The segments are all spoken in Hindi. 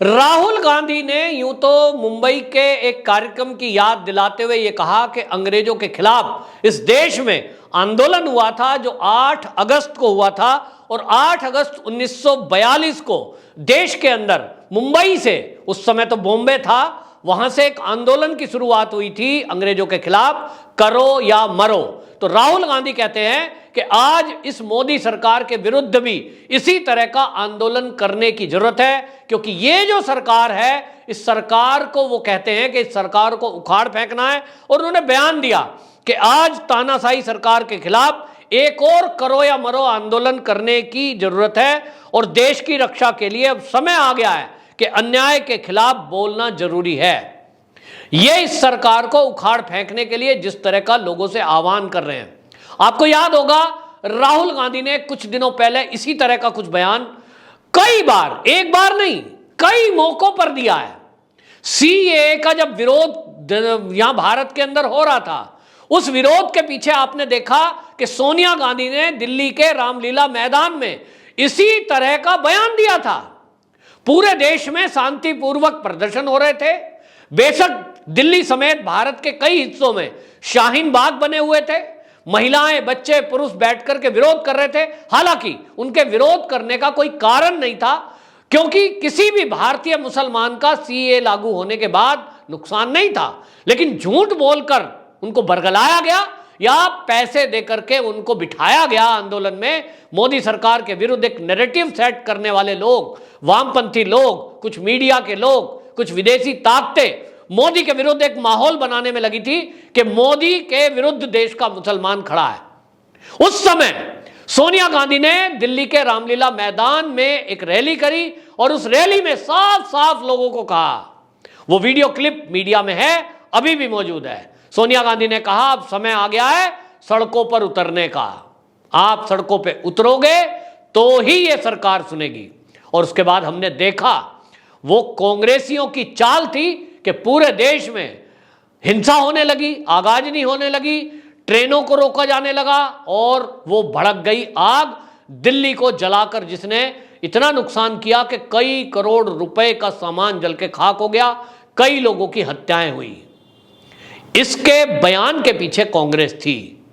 राहुल गांधी ने यूं तो मुंबई के एक कार्यक्रम की याद दिलाते हुए यह कहा कि अंग्रेजों के खिलाफ इस देश में आंदोलन हुआ था जो 8 अगस्त को हुआ था और 8 अगस्त 1942 को देश के अंदर मुंबई से, उस समय तो बॉम्बे था, वहां से एक आंदोलन की शुरुआत हुई थी अंग्रेजों के खिलाफ, करो या मरो। तो राहुल गांधी कहते हैं कि आज इस मोदी सरकार के विरुद्ध भी इसी तरह का आंदोलन करने की जरूरत है, क्योंकि ये जो सरकार है, इस सरकार को वो कहते हैं कि इस सरकार को उखाड़ फेंकना है। और उन्होंने बयान दिया कि आज तानाशाही सरकार के खिलाफ एक और करो या मरो आंदोलन करने की जरूरत है और देश की रक्षा के लिए अब समय आ गया है कि अन्याय के खिलाफ बोलना जरूरी है। ये इस सरकार को उखाड़ फेंकने के लिए जिस तरह का लोगों से आह्वान कर रहे हैं, आपको याद होगा राहुल गांधी ने कुछ दिनों पहले इसी तरह का कुछ बयान कई बार, एक बार नहीं कई मौकों पर दिया है। सीएए का जब विरोध यहां भारत के अंदर हो रहा था, उस विरोध के पीछे आपने देखा कि सोनिया गांधी ने दिल्ली के रामलीला मैदान में इसी तरह का बयान दिया था। पूरे देश में शांतिपूर्वक प्रदर्शन हो रहे थे। बेशक दिल्ली समेत भारत के कई हिस्सों में शाहीन बाग बने हुए थे, महिलाएं, बच्चे, पुरुष बैठकर के विरोध कर रहे थे। हालांकि उनके विरोध करने का कोई कारण नहीं था, क्योंकि किसी भी भारतीय मुसलमान का सीए लागू होने के बाद नुकसान नहीं था। लेकिन झूठ बोलकर उनको बरगलाया गया या पैसे देकर के उनको बिठाया गया आंदोलन में। मोदी सरकार के विरुद्ध एक नैरेटिव सेट करने वाले लोग, वामपंथी लोग, कुछ मीडिया के लोग, कुछ विदेशी ताकतें मोदी के विरुद्ध एक माहौल बनाने में लगी थी कि मोदी के विरुद्ध देश का मुसलमान खड़ा है। उस समय सोनिया गांधी ने दिल्ली के रामलीला मैदान में एक रैली करी और उस रैली में साफ साफ लोगों को कहा, वो वीडियो क्लिप मीडिया में है, अभी भी मौजूद है। सोनिया गांधी ने कहा अब समय आ गया है सड़कों पर उतरने का, आप सड़कों पे उतरोगे तो ही ये सरकार सुनेगी। और उसके बाद हमने देखा वो कांग्रेसियों की चाल थी कि पूरे देश में हिंसा होने लगी, आगाजनी होने लगी, ट्रेनों को रोका जाने लगा और वो भड़क गई आग दिल्ली को जलाकर, जिसने इतना नुकसान किया कि कई करोड़ रुपए का सामान जल के खाक हो गया, कई लोगों की हत्याएं हुई। इसके बयान के पीछे कांग्रेस थी।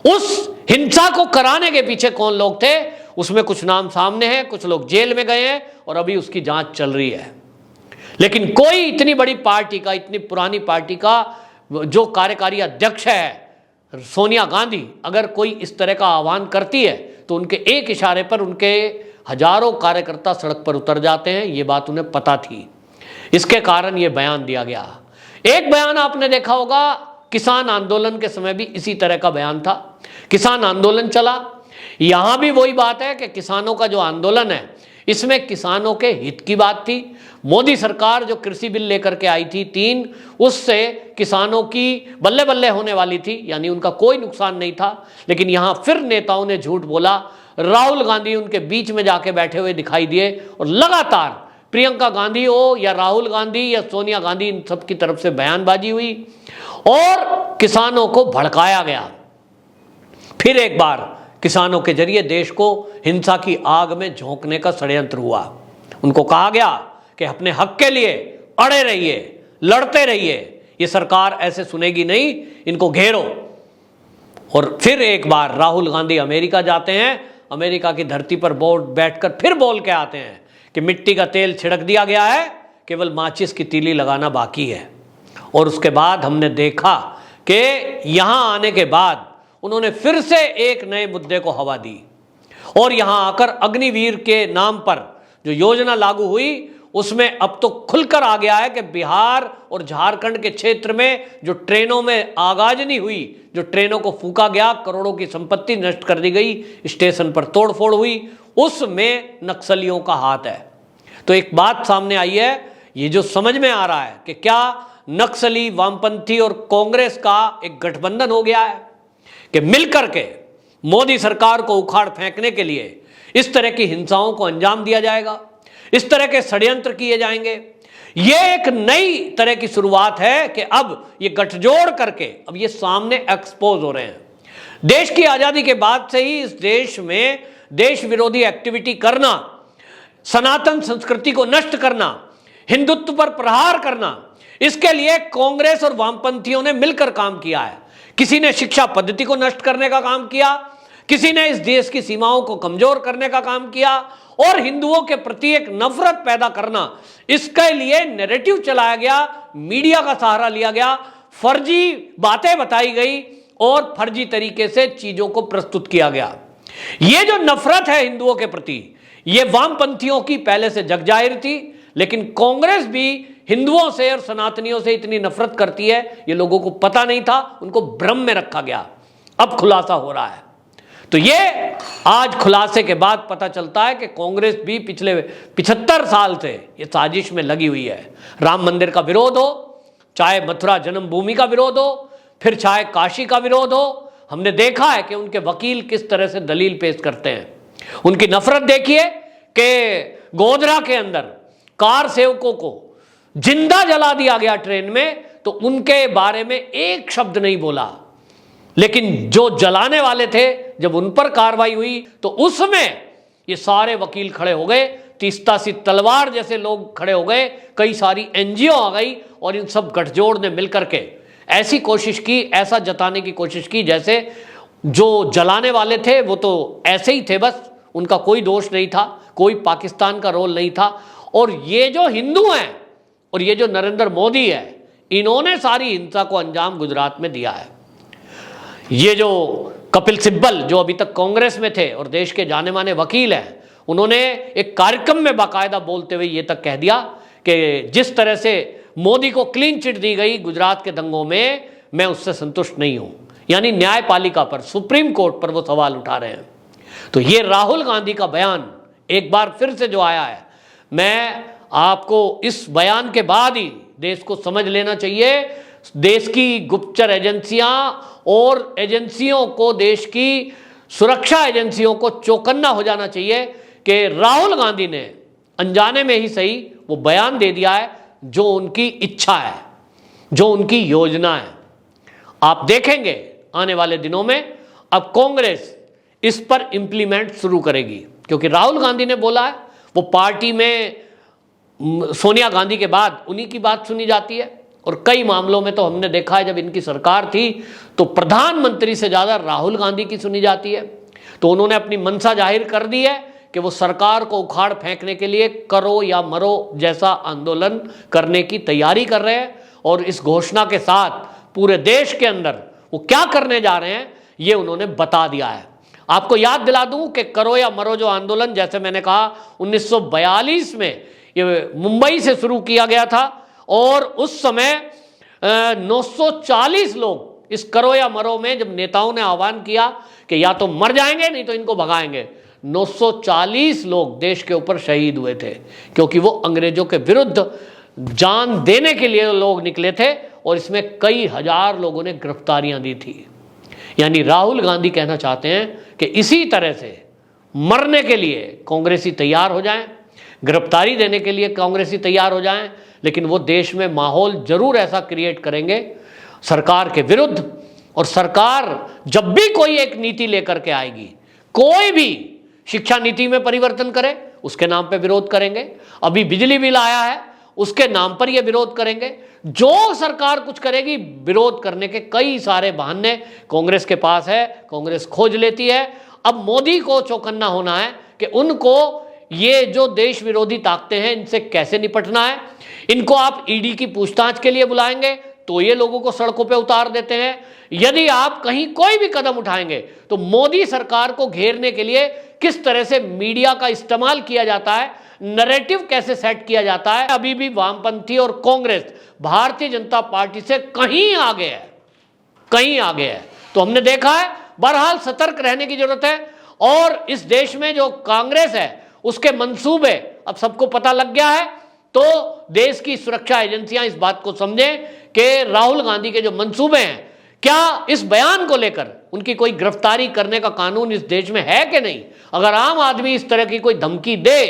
उस हिंसा को कराने के पीछे कौन लोग थे, उसमें कुछ नाम सामने हैं, कुछ लोग जेल में गए हैं और अभी उसकी जांच चल रही है। लेकिन कोई इतनी बड़ी पार्टी का, इतनी पुरानी पार्टी का जो कार्यकारी अध्यक्ष है सोनिया गांधी, अगर कोई इस तरह का आह्वान करती है तो उनके एक इशारे पर उनके हजारों कार्यकर्ता सड़क पर उतर जाते हैं। ये बात उन्हें पता थी, इसके कारण ये बयान दिया गया। एक बयान आपने देखा होगा, किसान आंदोलन के समय भी इसी तरह का बयान था। किसान आंदोलन चला, यहां भी वही बात है कि किसानों का जो आंदोलन है इसमें किसानों के हित की बात थी। मोदी सरकार जो कृषि बिल लेकर के आई थी 3, उससे किसानों की बल्ले बल्ले होने वाली थी, यानी उनका कोई नुकसान नहीं था। लेकिन यहां फिर नेताओं ने झूठ बोला। राहुल गांधी उनके बीच में जाके बैठे हुए दिखाई दिए और लगातार प्रियंका गांधी हो या राहुल गांधी या सोनिया गांधी, इन सब की तरफ से बयानबाजी हुई और किसानों को भड़काया गया। फिर एक बार किसानों के जरिए देश को हिंसा की आग में झोंकने का षड्यंत्र हुआ। उनको कहा गया कि अपने हक के लिए अड़े रहिए, लड़ते रहिए, ये सरकार ऐसे सुनेगी नहीं, इनको घेरो। और फिर एक बार राहुल गांधी अमेरिका जाते हैं, अमेरिका की धरती पर बैठकर फिर बोल के आते हैं कि मिट्टी का तेल छिड़क दिया गया है, केवल माचिस की तीली लगाना बाकी है। और उसके बाद हमने देखा कि यहां आने के बाद उन्होंने फिर से एक नए मुद्दे को हवा दी और यहां आकर अग्निवीर के नाम पर जो योजना लागू हुई उसमें अब तो खुलकर आ गया है कि बिहार और झारखंड के क्षेत्र में जो ट्रेनों में आगाजनी हुई, जो ट्रेनों को फूका गया, करोड़ों की संपत्ति नष्ट कर दी गई, स्टेशन पर तोड़फोड़ हुई, उसमें नक्सलियों का हाथ है। तो एक बात सामने आई है, ये जो समझ में आ रहा है कि क्या नक्सली, वामपंथी और कांग्रेस का एक गठबंधन हो गया है कि मिलकर के मोदी सरकार को उखाड़ फेंकने के लिए इस तरह की हिंसाओं को अंजाम दिया जाएगा, इस तरह के षड्यंत्र किए जाएंगे। यह एक नई तरह की शुरुआत है कि अब ये गठजोड़ करके अब ये सामने एक्सपोज हो रहे हैं। देश की आजादी के बाद से ही इस देश में देश विरोधी एक्टिविटी करना, सनातन संस्कृति को नष्ट करना, हिंदुत्व पर प्रहार करना, इसके लिए कांग्रेस और वामपंथियों ने मिलकर काम किया है। किसी ने शिक्षा पद्धति को नष्ट करने का काम किया, किसी ने इस देश की सीमाओं को कमजोर करने का काम किया, और हिंदुओं के प्रति एक नफरत पैदा करना, इसके लिए नैरेटिव चलाया गया, मीडिया का सहारा लिया गया, फर्जी बातें बताई गई और फर्जी तरीके से चीजों को प्रस्तुत किया गया। यह जो नफरत है हिंदुओं के प्रति, यह वामपंथियों की पहले से जग जाहिर थी, लेकिन कांग्रेस भी हिंदुओं से और सनातनियों से इतनी नफरत करती है, यह लोगों को पता नहीं था, उनको भ्रम में रखा गया। अब खुलासा हो रहा है। तो ये आज खुलासे के बाद पता चलता है कि कांग्रेस भी पिछले 75 साल से ये साजिश में लगी हुई है। राम मंदिर का विरोध हो, चाहे मथुरा जन्मभूमि का विरोध हो, फिर चाहे काशी का विरोध हो, हमने देखा है कि उनके वकील किस तरह से दलील पेश करते हैं। उनकी नफरत देखिए कि गोधरा के अंदर कार सेवकों को जिंदा जला दिया गया ट्रेन में, तो उनके बारे में एक शब्द नहीं बोला, लेकिन जो जलाने वाले थे जब उन पर कार्रवाई हुई तो उसमें ये सारे वकील खड़े हो गए, तीस्ता सी तलवार जैसे लोग खड़े हो गए, कई सारी एनजीओ आ गई और इन सब गठजोड़ ने मिलकर के ऐसी कोशिश की, ऐसा जताने की कोशिश की जैसे जो जलाने वाले थे वो तो ऐसे ही थे, बस उनका कोई दोष नहीं था, कोई पाकिस्तान का रोल नहीं था। और ये जो हिंदू हैं और ये जो नरेंद्र मोदी है, इन्होंने सारी हिंसा को अंजाम गुजरात में दिया है। ये जो कपिल सिब्बल जो अभी तक कांग्रेस में थे और देश के जाने माने वकील हैं, उन्होंने एक कार्यक्रम में बाकायदा बोलते हुए ये तक कह दिया कि जिस तरह से मोदी को क्लीन चिट दी गई गुजरात के दंगों में, मैं उससे संतुष्ट नहीं हूं। यानी न्यायपालिका पर, सुप्रीम कोर्ट पर वो सवाल उठा रहे हैं। तो ये राहुल गांधी का बयान एक बार फिर से जो आया है, मैं आपको इस बयान के बाद ही देश को समझ लेना चाहिए, देश की गुप्तचर एजेंसियां और एजेंसियों को, देश की सुरक्षा एजेंसियों को चौकन्ना हो जाना चाहिए कि राहुल गांधी ने अनजाने में ही सही वो बयान दे दिया है जो उनकी इच्छा है, जो उनकी योजना है। आप देखेंगे आने वाले दिनों में अब कांग्रेस इस पर इंप्लीमेंट शुरू करेगी, क्योंकि राहुल गांधी ने बोला है, वो पार्टी में सोनिया गांधी के बाद उन्हीं की बात सुनी जाती है। और कई मामलों में तो हमने देखा है जब इनकी सरकार थी तो प्रधानमंत्री से ज्यादा राहुल गांधी की सुनी जाती है। तो उन्होंने अपनी मंशा जाहिर कर दी है कि वो सरकार को उखाड़ फेंकने के लिए करो या मरो जैसा आंदोलन करने की तैयारी कर रहे हैं। और इस घोषणा के साथ पूरे देश के अंदर वो क्या करने जा रहे हैं ये उन्होंने बता दिया है। आपको याद दिला दूं कि करो या मरो जो आंदोलन, जैसे मैंने कहा 1942 में ये मुंबई से शुरू किया गया था और उस समय 940 लोग इस करो या मरो में, जब नेताओं ने आह्वान किया कि या तो मर जाएंगे नहीं तो इनको भगाएंगे, 940 लोग देश के ऊपर शहीद हुए थे, क्योंकि वो अंग्रेजों के विरुद्ध जान देने के लिए लोग निकले थे और इसमें कई हजार लोगों ने गिरफ्तारियां दी थी। यानी राहुल गांधी कहना चाहते हैं कि इसी तरह से मरने के लिए कांग्रेसी तैयार हो जाएं, गिरफ्तारी देने के लिए कांग्रेसी तैयार हो जाएं, लेकिन वो देश में माहौल जरूर ऐसा क्रिएट करेंगे सरकार के विरुद्ध। और सरकार जब भी कोई एक नीति लेकर के आएगी, कोई भी शिक्षा नीति में परिवर्तन करे उसके नाम पे विरोध करेंगे। अभी बिजली बिल आया है उसके नाम पर ये विरोध करेंगे। जो सरकार कुछ करेगी, विरोध करने के कई सारे बहाने कांग्रेस के पास है, कांग्रेस खोज लेती है। अब मोदी को चौकन्ना होना है कि उनको ये जो देश विरोधी ताकतें हैं इनसे कैसे निपटना है। इनको आप ईडी की पूछताछ के लिए बुलाएंगे तो ये लोगों को सड़कों पे उतार देते हैं। यदि आप कहीं कोई भी कदम उठाएंगे तो मोदी सरकार को घेरने के लिए किस तरह से मीडिया का इस्तेमाल किया जाता है, नैरेटिव कैसे सेट किया जाता है, अभी भी वामपंथी और कांग्रेस भारतीय जनता पार्टी से कहीं आगे है, कहीं आगे है। तो हमने देखा है, बहरहाल सतर्क रहने की जरूरत है। और इस देश में जो कांग्रेस है उसके मंसूबे अब सबको पता लग गया है, तो देश की सुरक्षा एजेंसियां इस बात को समझें कि राहुल गांधी के जो मंसूबे हैं, क्या इस बयान को लेकर उनकी कोई गिरफ्तारी करने का कानून इस देश में है कि नहीं। अगर आम आदमी इस तरह की कोई धमकी दे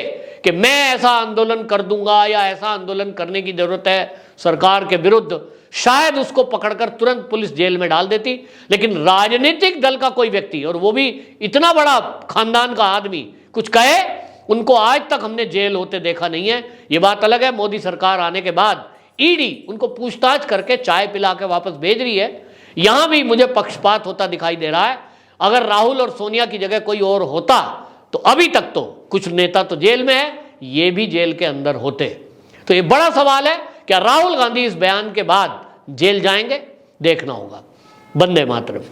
कि मैं ऐसा आंदोलन कर दूंगा या ऐसा आंदोलन करने की जरूरत है सरकार के विरुद्ध, शायद उसको पकड़कर तुरंत पुलिस जेल में डाल देती। लेकिन राजनीतिक दल का कोई व्यक्ति, और वो भी इतना बड़ा खानदान का आदमी, कुछ कहे उनको आज तक हमने जेल होते देखा नहीं है। ये बात अलग है, मोदी सरकार आने के बाद ईडी उनको पूछताछ करके चाय पिला के वापस भेज रही है। यहां भी मुझे पक्षपात होता दिखाई दे रहा है। अगर राहुल और सोनिया की जगह कोई और होता तो अभी तक तो कुछ नेता तो जेल में है, ये भी जेल के अंदर होते। तो ये बड़ा सवाल है, क्या राहुल गांधी इस बयान के बाद जेल जाएंगे? देखना होगा। वंदे मातरम।